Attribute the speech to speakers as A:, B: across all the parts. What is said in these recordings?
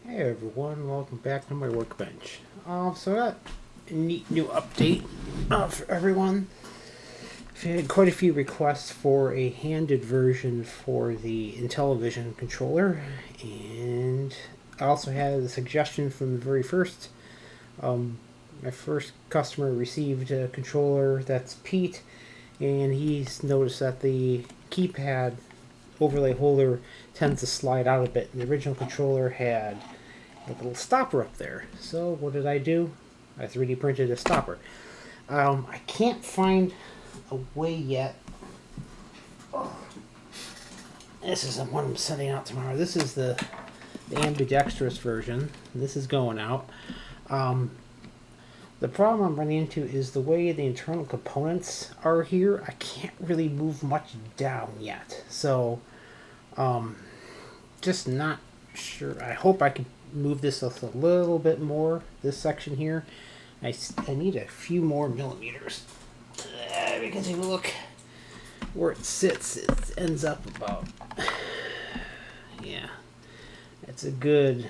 A: Hey everyone, welcome back to my workbench. So I got a neat new update for everyone. I've had quite a few requests for a handed version for the IntelliVision controller, and I also had a suggestion from the very first. My first customer received a controller that's Pete, and he's noticed that the keypad overlay holder tends to slide out a bit. And the original controller had a little stopper up there. So what did I do? I 3D printed a stopper. I can't find a way yet. Oh, this is the one I'm sending out tomorrow. This is the ambidextrous version. This is going out. The problem I'm running into is the way the internal components are here. I can't really move much down yet. So, just not sure. I hope I can move this a little bit more, this section here. I need a few more millimeters. Because if you look where it sits, it ends up about, yeah, it's a good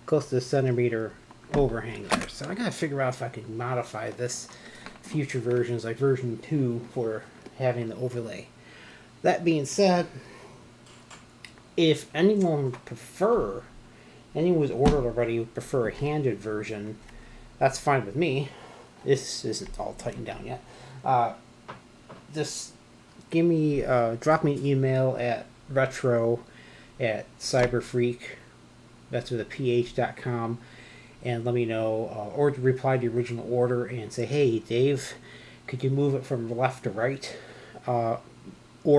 A: close to a centimeter overhang there. So I gotta figure out if I can modify this future versions, like version 2, for having the overlay. That being said, if anyone who's ordered already would prefer a handed version, that's fine with me. This isn't all tightened down yet. Just drop me an email at retro@cyberfreak, that's with a ph.com, and let me know, or reply to the original order and say, hey Dave, could you move it from left to right? Or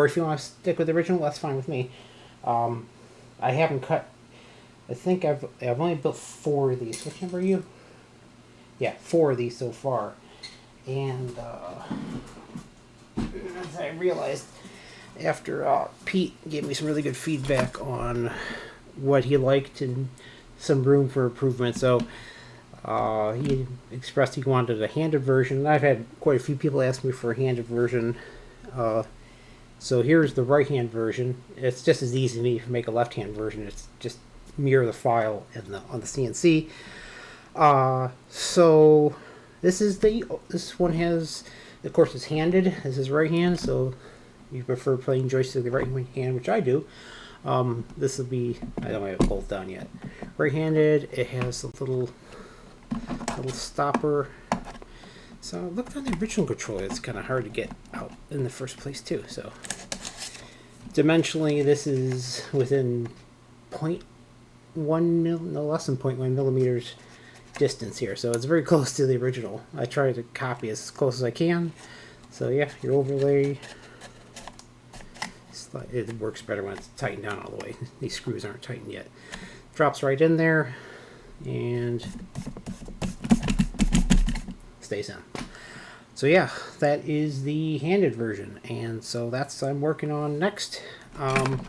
A: if you want to stick with the original, that's fine with me. I haven't cut. I think I've only built 4 of these. Which number are you? Yeah, 4 of these so far. And as I realized after Pete gave me some really good feedback on what he liked and some room for improvement, so he expressed he wanted a handed version. I've had quite a few people ask me for a handed version. So here's the right-hand version. It's just as easy to me to make a left-hand version. It's just mirror the file on the CNC. So this one has, of course, it's handed. This is right hand, so you prefer playing joystick with the right hand, which I do. This will be, I don't have it both done yet. Right-handed. It has a little stopper. So I looked on the original controller. It's kind of hard to get out in the first place too. So dimensionally, this is within 0.1 no less than 0.1 millimeters distance here. So it's very close to the original. I try to copy as close as I can. So yeah, your overlay, it works better when it's tightened down all the way. These screws aren't tightened yet. Drops right in there and stays in. So yeah, that is the handed version, and so that's what I'm working on next. I've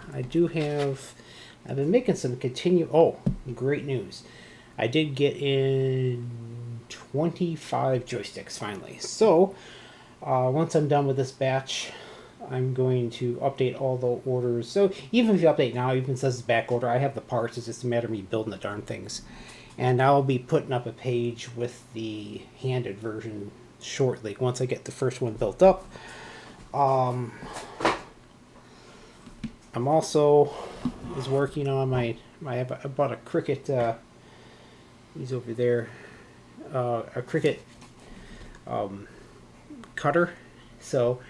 A: been making some great news. I did get in 25 joysticks finally. So once I'm done with this batch, I'm going to update all the orders. So even if you update now, even if it says it's back order, I have the parts. It's just a matter of me building the darn things. And I'll be putting up a page with the handed version shortly, once I get the first one built up. I'm also working on I bought a Cricut, he's over there, a Cricut cutter. So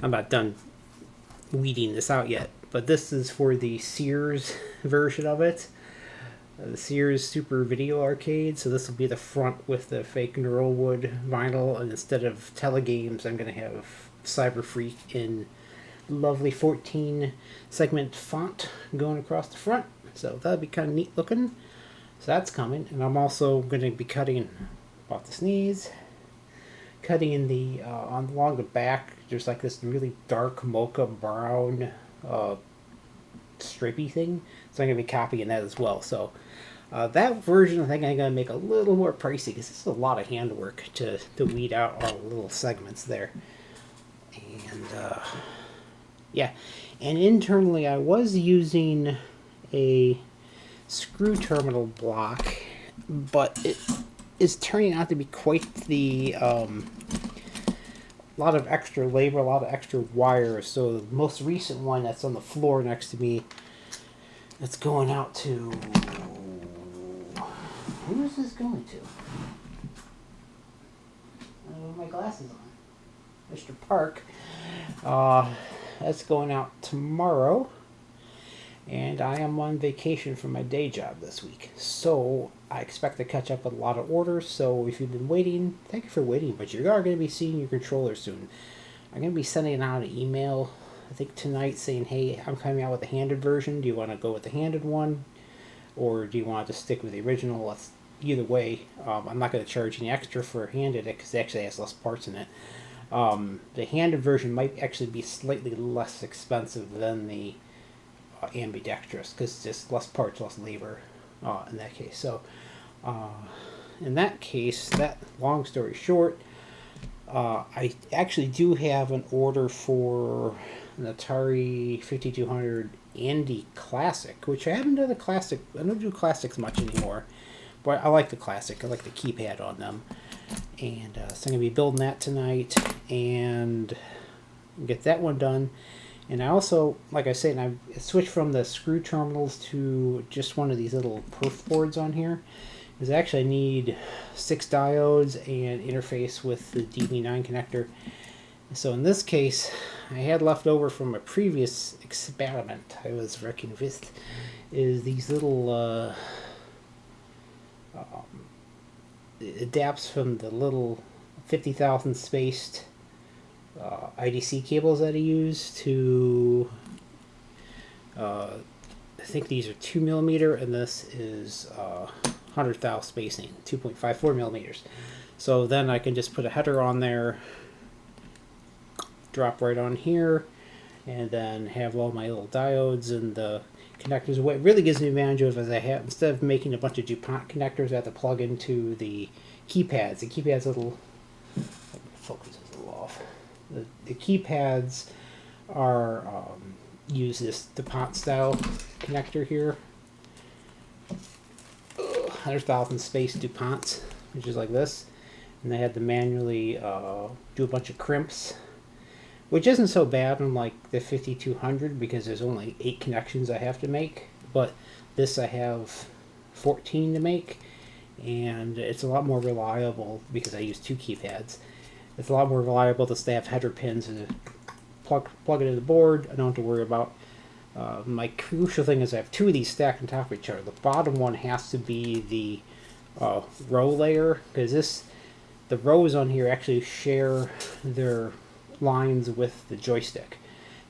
A: I'm not done weeding this out yet, but this is for the Sears version of it. The Sears Super Video Arcade. So this will be the front with the fake Neurowood vinyl, and instead of Telegames, I'm going to have Cyberfreak in lovely 14 segment font going across the front. So that'll be kind of neat looking. So that's coming, and I'm also going to be cutting, about to sneeze, cutting in the along the back. There's like this really dark mocha brown stripy thing, so I'm going to be copying that as well. So that version I think I'm going to make a little more pricey, because this is a lot of handwork to weed out all the little segments there. And yeah, and internally I was using a screw terminal block, but it is turning out to be quite the lot of extra labor, a lot of extra wires. So the most recent one that's on the floor next to me, it's going out to, who is this going to? I don't have my glasses on. Mr. Park. That's going out tomorrow. And I am on vacation from my day job this week. So I expect to catch up with a lot of orders. So if you've been waiting, thank you for waiting. But you are going to be seeing your controller soon. I'm going to be sending out an email, I think tonight, saying, hey, I'm coming out with a handed version. Do you want to go with the handed one? Or do you want to stick with the original? Either way, I'm not going to charge any extra for handed it because it actually has less parts in it. The handed version might actually be slightly less expensive than the ambidextrous because it's just less parts, less labor in that case. So in that case, that long story short, I actually do have an order for an Atari 5200 Andy Classic, which I haven't done a classic. I don't do classics much anymore, but I like the classic. I like the keypad on them. And so I'm going to be building that tonight and get that one done. And I also, like I said, I switched from the screw terminals to just one of these little perf boards on here. Because actually I need 6 diodes and interface with the DB9 connector. So in this case, I had left over from a previous experiment I was working with is these little it adapts from the little 50,000 spaced IDC cables that I use to I think these are 2mm and this is 100,000 spacing, 2.54 millimeters. So then I can just put a header on there, drop right on here, and then have all my little diodes and the connectors. What it really gives me advantage of is I have, instead of making a bunch of DuPont connectors, I have to plug into the keypads. The keypads little focus is a little off. The keypads are use this DuPont style connector here. 100,000 space DuPonts, which is like this, and they had to manually do a bunch of crimps, which isn't so bad on like the 5200 because there's only 8 connections I have to make, but this I have 14 to make, and it's a lot more reliable because I use 2 keypads. It's a lot more reliable to have header pins and plug it in the board. I don't have to worry about. My crucial thing is I have 2 of these stacked on top of each other. The bottom one has to be the row layer because the rows on here actually share their lines with the joystick.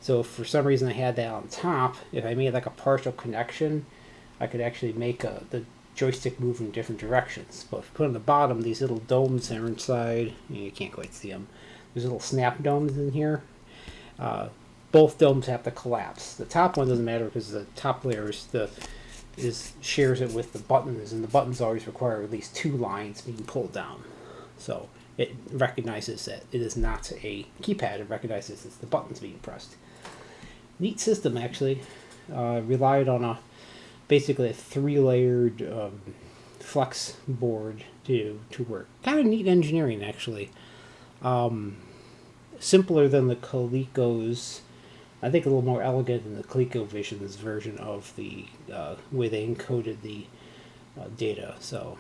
A: So if for some reason I had that on top, if I made like a partial connection, I could actually make the joystick move in different directions. But if you put on the bottom, these little domes are inside. You can't quite see them. There's little snap domes in here. Both domes have to collapse. The top one doesn't matter because the top layer shares it with the buttons, and the buttons always require at least 2 lines being pulled down. So it recognizes that it is not a keypad. It recognizes it's the buttons being pressed. Neat system, actually. Relied on basically a 3-layered flex board to work. Kind of neat engineering, actually. Simpler than the Coleco's. I think a little more elegant than the ColecoVision's version of the way they encoded the data. So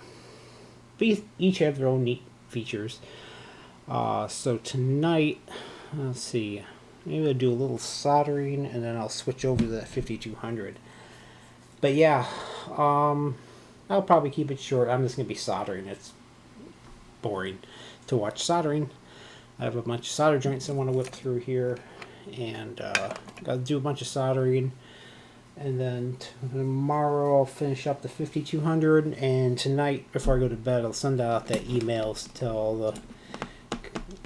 A: each have their own neat features. So tonight, let's see, maybe I'll do a little soldering and then I'll switch over to that 5200. But yeah, I'll probably keep it short. I'm just going to be soldering. It's boring to watch soldering. I have a bunch of solder joints I want to whip through here, and got to do a bunch of soldering. And then tomorrow I'll finish up the 5200, and tonight before I go to bed I'll send out that emails to all the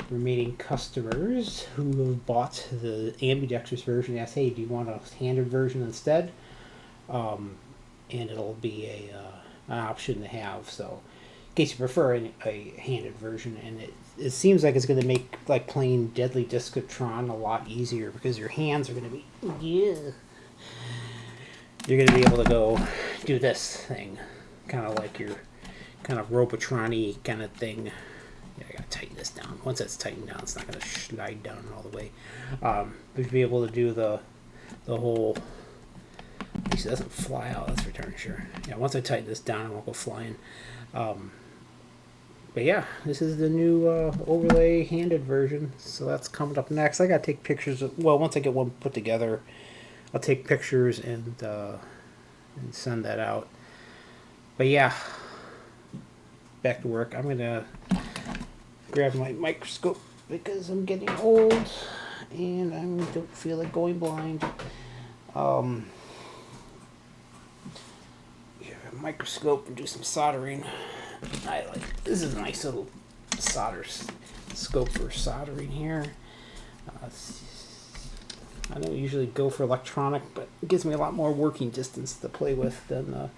A: remaining customers who have bought the ambidextrous version. Ask, hey, do you want a handed version instead? And it'll be an option to have. So in case you prefer a handed version, and it seems like it's going to make like playing Deadly Discotron a lot easier because your hands are going to be you're going to be able to go do this thing, kind of like your kind of Robotron-y kind of thing. Yeah, I gotta tighten this down. Once it's tightened down, it's not gonna slide down all the way. We'd be able to do the whole. At least it doesn't fly out. Let's return. Sure. Yeah. Once I tighten this down, it won't go flying. But yeah, this is the new overlay handed version. So that's coming up next. I gotta take pictures. Well, once I get one put together, I'll take pictures and send that out. But yeah, back to work. I'm gonna grab my microscope because I'm getting old and I don't feel like going blind. Microscope and do some soldering. This is a nice little solder scope for soldering here. I don't usually go for electronic, but it gives me a lot more working distance to play with than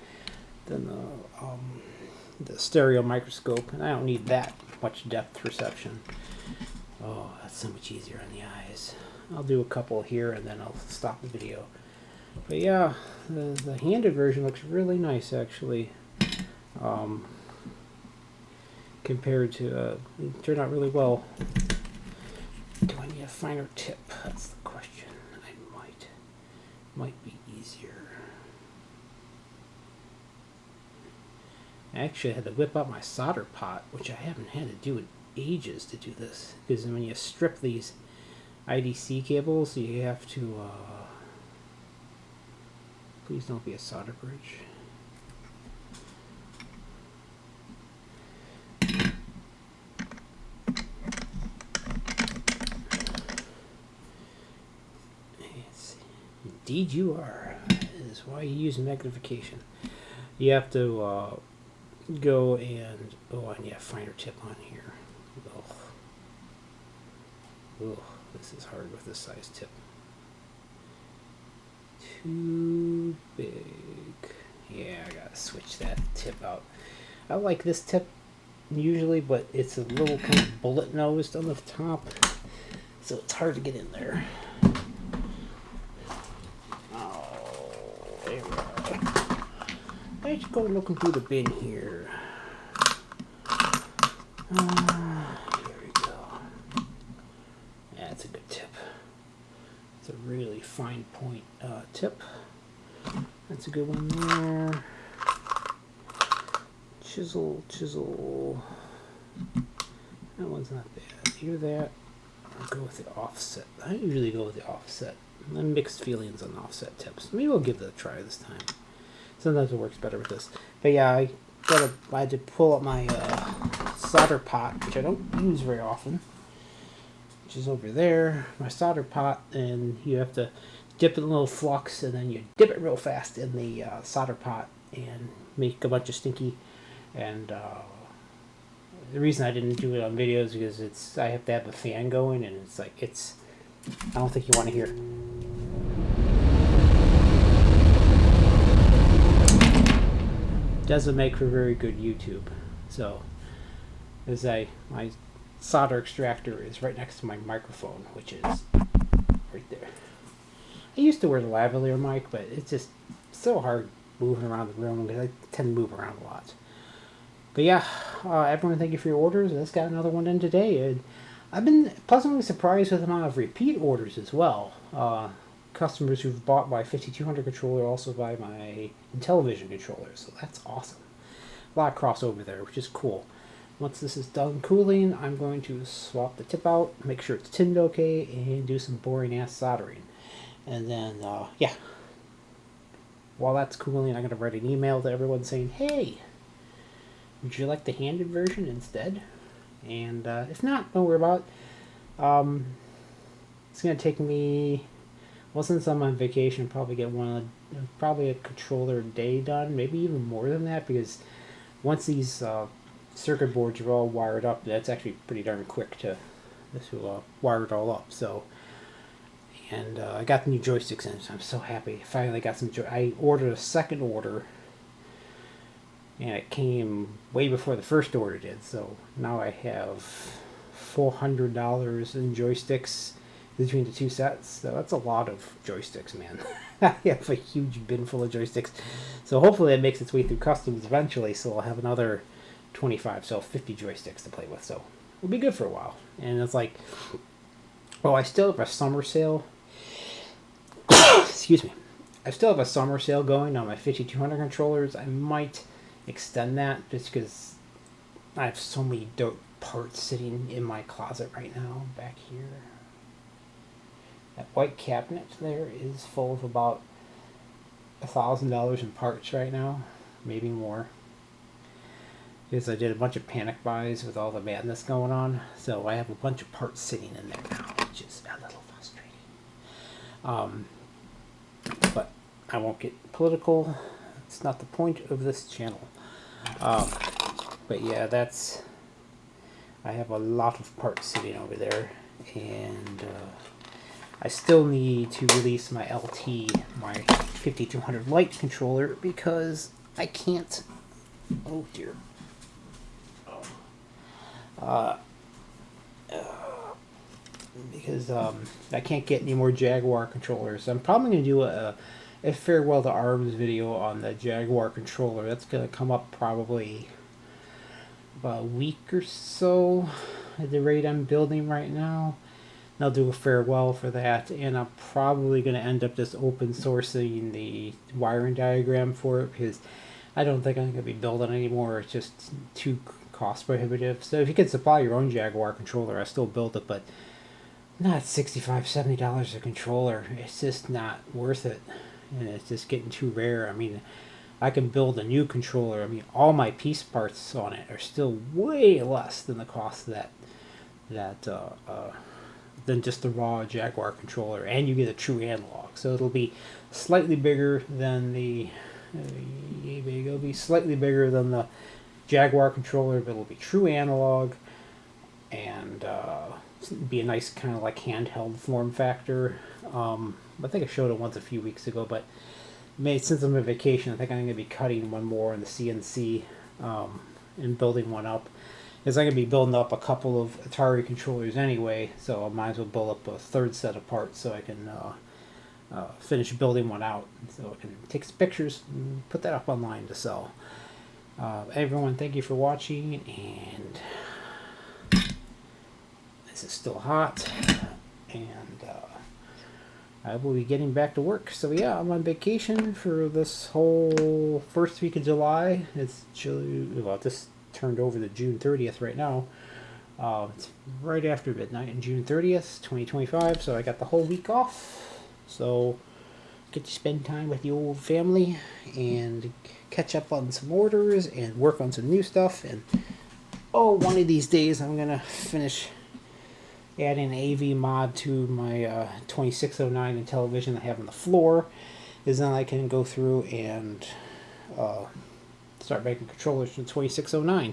A: the stereo microscope, and I don't need that much depth perception. Oh, that's so much easier on the eyes. I'll do a couple here and then I'll stop the video. But yeah, the handed version looks really nice actually. Compared to it turned out really well. Do I need a finer tip? That's the question. I might be easier. I actually had to whip out my solder pot, which I haven't had to do in ages to do this. Because when you strip these IDC cables, you have to please don't be a solder bridge. Indeed you are. This is why you use magnification. You have to go and yeah, finer tip on here. Ugh, this is hard with this size tip. Too big. Yeah, I gotta switch that tip out. I like this tip usually, but it's a little kind of bullet nosed on the top, so it's hard to get in there. Oh, there we are. Let's go looking through the bin here. Here we go. Yeah, that's a good tip. It's a really fine point tip. That's a good one there. Chisel, chisel. That one's not bad. Either that, or go with the offset. I usually go with the offset. I'm mixed feelings on offset tips. Maybe we'll give it a try this time. Sometimes it works better with this. But yeah, I had to pull up my solder pot, which I don't use very often, which is over there. My solder pot, and you have to dip it in a little flux, and then you dip it real fast in the solder pot and make a bunch of stinky. And the reason I didn't do it on video is because I have to have the fan going, and it's like I don't think you want to hear. Doesn't make for very good YouTube. So, my solder extractor is right next to my microphone, which is right there. I used to wear the lavalier mic, but it's just so hard moving around the room because I tend to move around a lot. But yeah, everyone, thank you for your orders. Let's got another one in today. And I've been pleasantly surprised with the amount of repeat orders as well. Customers who've bought my 5200 controller also buy my IntelliVision controller, so that's awesome. A lot of crossover there, which is cool. Once this is done cooling, I'm going to swap the tip out, make sure it's tinned okay, and do some boring ass soldering. And then, yeah, while that's cooling, I'm going to write an email to everyone saying, hey, would you like the handed version instead? And if not, don't worry about it. It's going to take me, well, since I'm on vacation, probably get probably a controller a day done, maybe even more than that, because once these circuit boards are all wired up, that's actually pretty darn quick to wire it all up. So, and I got the new joysticks in, so I'm so happy. Finally got some I ordered a second order, and it came way before the first order did. So now I have $400 in joysticks between the two sets. So that's a lot of joysticks, man. I have a huge bin full of joysticks. So hopefully it makes its way through customs eventually, so I'll have another 25, so 50 joysticks to play with. So it'll be good for a while. And it's like, oh, I still have a summer sale. Excuse me. I still have a summer sale going on my 5200 controllers. I might extend that just because I have so many dope parts sitting in my closet right now back here. That white cabinet there is full of about $1,000 in parts right now, maybe more. Because I did a bunch of panic buys with all the madness going on, so I have a bunch of parts sitting in there now, which is a little frustrating. But I won't get political. It's not the point of this channel. But yeah, that's. I have a lot of parts sitting over there, and I still need to release my LT, my 5200 Lite controller, because I can't. Oh dear. Because I can't get any more Jaguar controllers. I'm probably going to do a farewell to ARMS video on the Jaguar controller. That's going to come up probably about a week or so at the rate I'm building right now. And I'll do a farewell for that, and I'm probably going to end up just open sourcing the wiring diagram for it, because I don't think I'm going to be building anymore. It's just too cost prohibitive. So if you can supply your own Jaguar controller, I still build it, but not $65-$70 a controller. It's just not worth it, and it's just getting too rare. I mean, I can build a new controller. I mean, all my piece parts on it are still way less than the cost of than just the raw Jaguar controller, and you get a true analog. So it'll be slightly bigger than the it'll be slightly bigger than the Jaguar controller, but it'll be true analog, and be a nice kind of like handheld form factor. I think I showed it once a few weeks ago, but since I'm on vacation, I think I'm going to be cutting one more in the CNC and building one up. Because I'm going to be building up a couple of Atari controllers anyway, so I might as well build up a third set of parts so I can finish building one out. So I can take some pictures and put that up online to sell. Everyone, thank you for watching, and this is still hot, and I will be getting back to work. So yeah, I'm on vacation for this whole first week of July. It's this turned over to June 30th right now. It's right after midnight on June 30th, 2025, so I got the whole week off. So get to spend time with the old family and catch up on some orders and work on some new stuff. And one of these days I'm gonna finish adding an AV mod to my 2609 IntelliVision I have on the floor, is then I can go through and start making controllers from 2609.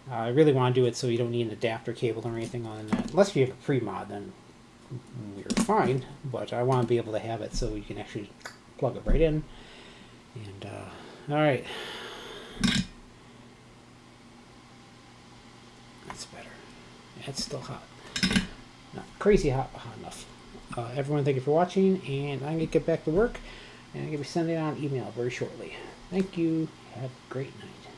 A: I really want to do it so you don't need an adapter cable or anything on that. Unless you have a pre-mod, then you're fine, but I want to be able to have it so you can actually plug it right in. And alright, that's better. It's still hot. Not crazy hot, but hot enough. Everyone, thank you for watching, and I'm going to get back to work, and I'm going to be sending out an email very shortly. Thank you. Have a great night.